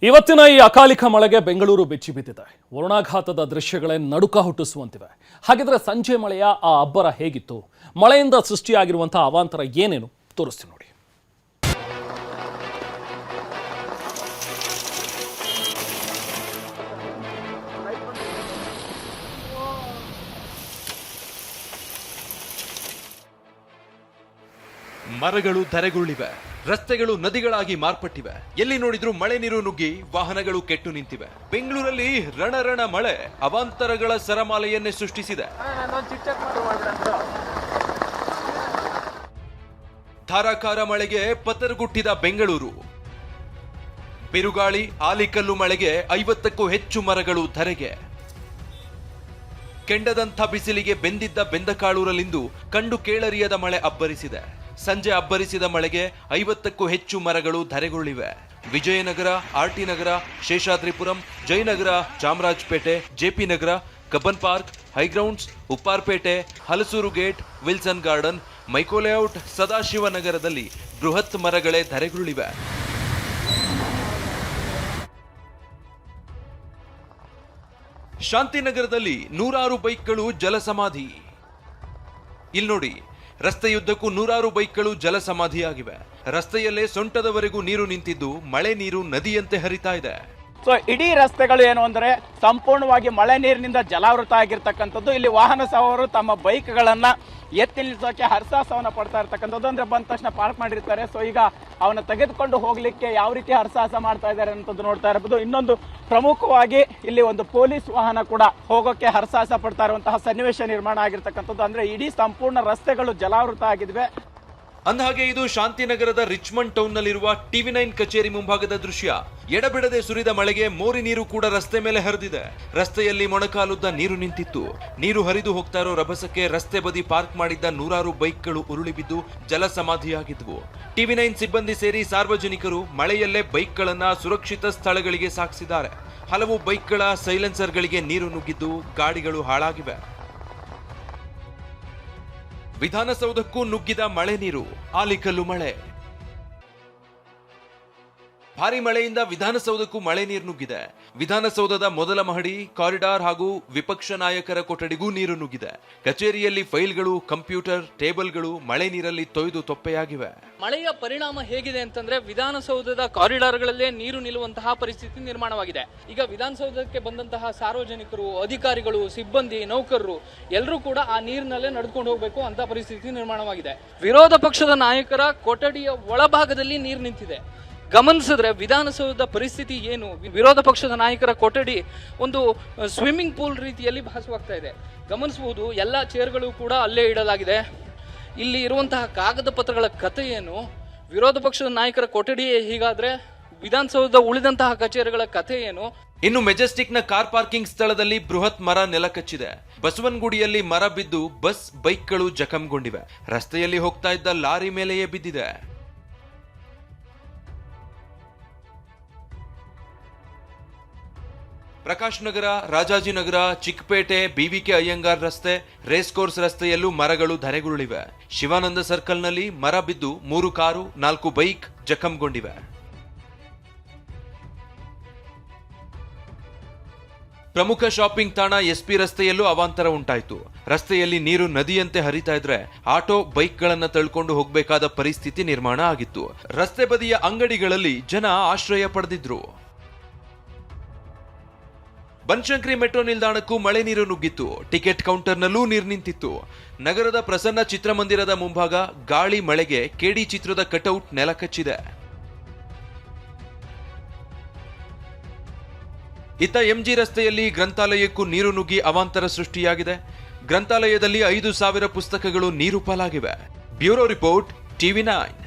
ಇವತ್ತಿನ ಈ ಅಕಾಲಿಕ ಮಳೆಗೆ ಬೆಂಗಳೂರು ಬೆಚ್ಚಿ ಬಿದ್ದಿದೆ. ವರುಣಾಘಾತದ ದೃಶ್ಯಗಳೇ ನಡುಕ ಹುಟ್ಟಿಸುವಂತಿವೆ. ಹಾಗಿದ್ರೆ ಸಂಜೆ ಮಳೆಯ ಆ ಅಬ್ಬರ ಹೇಗಿತ್ತು? ಮಳೆಯಿಂದ ಸೃಷ್ಟಿಯಾಗಿರುವಂತಹ ಅವಾಂತರ ಏನೇನು ತೋರಿಸ್ತೀನಿ ನೋಡಿ. ಮರಗಳು ಧರೆಗುರುಳಿವೆ, ರಸ್ತೆಗಳು ನದಿಗಳಾಗಿ ಮಾರ್ಪಟ್ಟಿವೆ. ಎಲ್ಲಿ ನೋಡಿದ್ರೂ ಮಳೆ ನೀರು ನುಗ್ಗಿ ವಾಹನಗಳು ಕೆಟ್ಟು ನಿಂತಿವೆ. ಬೆಂಗಳೂರಲ್ಲಿ ರಣರಣ ಮಳೆ ಅವಾಂತರಗಳ ಸರಮಾಲೆಯನ್ನೇ ಸೃಷ್ಟಿಸಿದೆ. ಧಾರಾಕಾರ ಮಳೆಗೆ ಪತರಗುಟ್ಟಿದ ಬೆಂಗಳೂರು. ಬಿರುಗಾಳಿ ಆಲಿಕಲ್ಲು ಮಳೆಗೆ 50ಕ್ಕೂ ಹೆಚ್ಚು ಮರಗಳು ಧರೆಗೆ. ಕೆಂಡದಂಥ ಬಿಸಿಲಿಗೆ ಬೆಂದಿದ್ದ ಬೆಂದಕಾಳೂರಲ್ಲಿಂದು ಕಂಡು ಕೇಳರಿಯದ ಮಳೆ ಅಬ್ಬರಿಸಿದೆ. ಸಂಜೆ ಅಬ್ಬರಿಸಿದ ಮಳೆಗೆ 50ಕ್ಕೂ ಹೆಚ್ಚು ಮರಗಳು ಧರೆಗುರುಳಿವೆ. Vijayanagar, RT Nagar, Seshadripuram, Jayanagar, Chamarajpet, JP Nagar, Cubbon park, High Grounds, Upparpet, Halasuru gate, Wilson garden, Mico layout, ಸದಾಶಿವನಗರದಲ್ಲಿ ಬೃಹತ್ ಮರಗಳೇ ಧರೆಗುರುಳಿವೆ. ಶಾಂತಿನಗರದಲ್ಲಿ 100 ಬೈಕ್ಗಳು ಜಲಸಮಾಧಿ. ಇಲ್ಲಿ ನೋಡಿ, ರಸ್ತೆಯುದ್ದಕ್ಕೂ 100 ಬೈಕ್ಗಳು ಜಲಸಮಾಧಿಯಾಗಿವೆ. ರಸ್ತೆಯಲ್ಲೇ ಸೊಂಟದವರೆಗೂ ನೀರು ನಿಂತಿದ್ದು ಮಳೆ ನೀರು ನದಿಯಂತೆ ಹರಿತಾ ಇದೆ. ಸೊ ಇಡೀ ರಸ್ತೆಗಳು ಏನು ಅಂದ್ರೆ ಸಂಪೂರ್ಣವಾಗಿ ಮಳೆ ನೀರಿನಿಂದ ಜಲಾವೃತ ಆಗಿರ್ತಕ್ಕಂಥದ್ದು. ಇಲ್ಲಿ ವಾಹನ ಸವಾರರು ತಮ್ಮ ಬೈಕ್ಗಳನ್ನ ಎತ್ತಿ ನಿಲ್ಲಿಸೋಕೆ ಹರಸಾಹಸವನ್ನ ಪಡ್ತಾ ಇರ್ತಕ್ಕಂಥದ್ದು. ಅಂದ್ರೆ ಬಂದ ತಕ್ಷಣ ಪಾರ್ಕ್ ಮಾಡಿರ್ತಾರೆ. ಸೊ ಈಗ ಅವನ್ನ ತೆಗೆದುಕೊಂಡು ಹೋಗ್ಲಿಕ್ಕೆ ಯಾವ ರೀತಿ ಹರಸಾಹಸ ಮಾಡ್ತಾ ಇದ್ದಾರೆ ಅಂತದ್ದು ನೋಡ್ತಾ ಇರಬಹುದು. ಇನ್ನೊಂದು ಪ್ರಮುಖವಾಗಿ ಇಲ್ಲಿ ಒಂದು ಪೊಲೀಸ್ ವಾಹನ ಕೂಡ ಹೋಗೋಕೆ ಹರಸಾಹಸ ಪಡ್ತಾ ಇರುವಂತಹ ಸನ್ನಿವೇಶ ನಿರ್ಮಾಣ ಆಗಿರ್ತಕ್ಕಂಥದ್ದು. ಅಂದ್ರೆ ಇಡೀ ಸಂಪೂರ್ಣ ರಸ್ತೆಗಳು ಜಲಾವೃತ ಆಗಿದ್ವೆ. ಅಂದಹಾಗೆ ಇದು ಶಾಂತಿನಗರದ ರಿಚ್ಮಂಡ್ ಟೌನ್ ನಲ್ಲಿರುವ TV9 ಕಚೇರಿ ಮುಂಭಾಗದ ದೃಶ್ಯ. ಎಡಬಿಡದೆ ಸುರಿದ ಮಳೆಗೆ ಮೋರಿ ನೀರು ಕೂಡ ರಸ್ತೆ ಮೇಲೆ ಹರಿದಿದೆ. ರಸ್ತೆಯಲ್ಲಿ ಮೊಣಕಾಲುದ್ದ ನೀರು ನಿಂತಿತ್ತು. ನೀರು ಹರಿದು ಹೋಗ್ತಾ ಇರೋ ರಭಸಕ್ಕೆ ರಸ್ತೆ ಬದಿ ಪಾರ್ಕ್ ಮಾಡಿದ್ದ 100 ಬೈಕ್ಗಳು ಉರುಳಿ ಬಿದ್ದು ಜಲಸಮಾಧಿಯಾಗಿದ್ವು. TV9 ಸಿಬ್ಬಂದಿ ಸೇರಿ ಸಾರ್ವಜನಿಕರು ಮಳೆಯಲ್ಲೇ ಬೈಕ್ಗಳನ್ನ ಸುರಕ್ಷಿತ ಸ್ಥಳಗಳಿಗೆ ಸಾಗಿಸಿದ್ದಾರೆ. ಹಲವು ಬೈಕ್ಗಳ ಸೈಲೆನ್ಸರ್ಗಳಿಗೆ ನೀರು ನುಗ್ಗಿದ್ದು ಗಾಡಿಗಳು ಹಾಳಾಗಿವೆ. ವಿಧಾನಸೌಧಕ್ಕೂ ನುಗ್ಗಿದ ಮಳೆ ನೀರು, ಆಲಿಕಲ್ಲು ಮಳೆ. ಭಾರಿ ಮಳೆಯಿಂದ ವಿಧಾನಸೌಧಕ್ಕೂ ಮಳೆ ನೀರು ನುಗ್ಗಿದೆ. ವಿಧಾನಸೌಧದ ಮೊದಲ ಮಹಡಿ, ಕಾರಿಡಾರ್ ಹಾಗೂ ವಿಪಕ್ಷ ನಾಯಕರ ಕೊಠಡಿಗೂ ನೀರು ನುಗ್ಗಿದೆ. ಕಚೇರಿಯಲ್ಲಿ ಫೈಲ್ಗಳು, ಕಂಪ್ಯೂಟರ್, ಟೇಬಲ್ಗಳು ಮಳೆ ನೀರಲ್ಲಿ ತೊಯ್ದು ತೊಪ್ಪೆಯಾಗಿವೆ. ಮಳೆಯ ಪರಿಣಾಮ ಹೇಗಿದೆ ಅಂತಂದ್ರೆ ವಿಧಾನಸೌಧದ ಕಾರಿಡಾರ್ಗಳಲ್ಲೇ ನೀರು ನಿಲ್ಲುವಂತಹ ಪರಿಸ್ಥಿತಿ ನಿರ್ಮಾಣವಾಗಿದೆ. ಈಗ ವಿಧಾನಸೌಧಕ್ಕೆ ಬಂದಂತಹ ಸಾರ್ವಜನಿಕರು, ಅಧಿಕಾರಿಗಳು, ಸಿಬ್ಬಂದಿ, ನೌಕರರು ಎಲ್ಲರೂ ಕೂಡ ಆ ನೀರಿನಲ್ಲೇ ನಡೆದುಕೊಂಡು ಹೋಗಬೇಕು ಅಂತ ಪರಿಸ್ಥಿತಿ ನಿರ್ಮಾಣವಾಗಿದೆ. ವಿರೋಧ ಪಕ್ಷದ ನಾಯಕರ ಕೊಠಡಿಯ ಒಳಭಾಗದಲ್ಲಿ ನೀರು ನಿಂತಿದೆ. ಗಮನಿಸಿದ್ರೆ ವಿಧಾನಸೌಧದ ಪರಿಸ್ಥಿತಿ ಏನು, ವಿರೋಧ ಪಕ್ಷದ ನಾಯಕರ ಕೊಠಡಿ ಒಂದು ಸ್ವಿಮ್ಮಿಂಗ್ ಪೂಲ್ ರೀತಿಯಲ್ಲಿ ಭಾಸವಾಗ್ತಾ ಇದೆ. ಗಮನಿಸಬಹುದು, ಎಲ್ಲ ಚೇರ್ಗಳು ಕೂಡ ಅಲ್ಲೇ ಇಡಲಾಗಿದೆ. ಇಲ್ಲಿ ಇರುವಂತಹ ಕಾಗದ ಪತ್ರಗಳ ಕಥೆ ಏನು, ವಿರೋಧ ಪಕ್ಷದ ನಾಯಕರ ಕೊಠಡಿಯೇ ಹೀಗಾದ್ರೆ ವಿಧಾನಸೌಧದ ಉಳಿದಂತಹ ಕಚೇರಿಗಳ ಕಥೆ ಏನು? ಇನ್ನು ಮೆಜೆಸ್ಟಿಕ್ನ ಕಾರ್ ಪಾರ್ಕಿಂಗ್ ಸ್ಥಳದಲ್ಲಿ ಬೃಹತ್ ಮರ ನೆಲಕಚ್ಚಿದೆ. ಬಸವನಗುಡಿಯಲ್ಲಿ ಮರ ಬಿದ್ದು ಬಸ್, ಬೈಕ್ಗಳು ಜಖಂಗೊಂಡಿವೆ. ರಸ್ತೆಯಲ್ಲಿ ಹೋಗ್ತಾ ಇದ್ದ ಲಾರಿ ಮೇಲೆಯೇ ಬಿದ್ದಿದೆ. ಪ್ರಕಾಶ್ ನಗರ, ರಾಜಾಜಿನಗರ, ಚಿಕ್ಕಪೇಟೆ, BVK ಅಯ್ಯಂಗಾರ್ ರಸ್ತೆ, ರೇಸ್ ಕೋರ್ಸ್ ರಸ್ತೆಯಲ್ಲೂ ಮರಗಳು ಧರೆಗುರುಳಿವೆ. ಶಿವಾನಂದ ಸರ್ಕಲ್ನಲ್ಲಿ ಮರ ಬಿದ್ದು 3 ಕಾರು, 4 ಬೈಕ್ ಜಖಂಗೊಂಡಿವೆ. ಪ್ರಮುಖ ಶಾಪಿಂಗ್ ತಾಣ SP ರಸ್ತೆಯಲ್ಲೂ ಅವಾಂತರ ಉಂಟಾಯಿತು. ರಸ್ತೆಯಲ್ಲಿ ನೀರು ನದಿಯಂತೆ ಹರಿತಾ ಇದ್ರೆ ಆಟೋ, ಬೈಕ್ಗಳನ್ನ ತಳ್ಕೊಂಡು ಹೋಗಬೇಕಾದ ಪರಿಸ್ಥಿತಿ ನಿರ್ಮಾಣ ಆಗಿತ್ತು. ರಸ್ತೆ ಬದಿಯ ಅಂಗಡಿಗಳಲ್ಲಿ ಜನ ಆಶ್ರಯ ಪಡೆದಿದ್ರು. ಬನಶಂಕರಿ ಮೆಟ್ರೋ ನಿಲ್ದಾಣಕ್ಕೂ ಮಳೆ ನೀರು ನುಗ್ಗಿತ್ತು. ಟಿಕೆಟ್ ಕೌಂಟರ್ನಲ್ಲೂ ನೀರು ನಿಂತಿತ್ತು. ನಗರದ ಪ್ರಸನ್ನ ಚಿತ್ರಮಂದಿರದ ಮುಂಭಾಗ ಗಾಳಿ ಮಳೆಗೆ KD ಚಿತ್ರದ ಕಟೌಟ್ ನೆಲಕಚ್ಚಿದೆ. ಇತ್ತ MG ರಸ್ತೆಯಲ್ಲಿ ಗ್ರಂಥಾಲಯಕ್ಕೂ ನೀರು ನುಗ್ಗಿ ಅವಾಂತರ ಸೃಷ್ಟಿಯಾಗಿದೆ. ಗ್ರಂಥಾಲಯದಲ್ಲಿ 5,000 ಪುಸ್ತಕಗಳು ನೀರು ಪಾಲಾಗಿವೆ. Bureau report, TV9.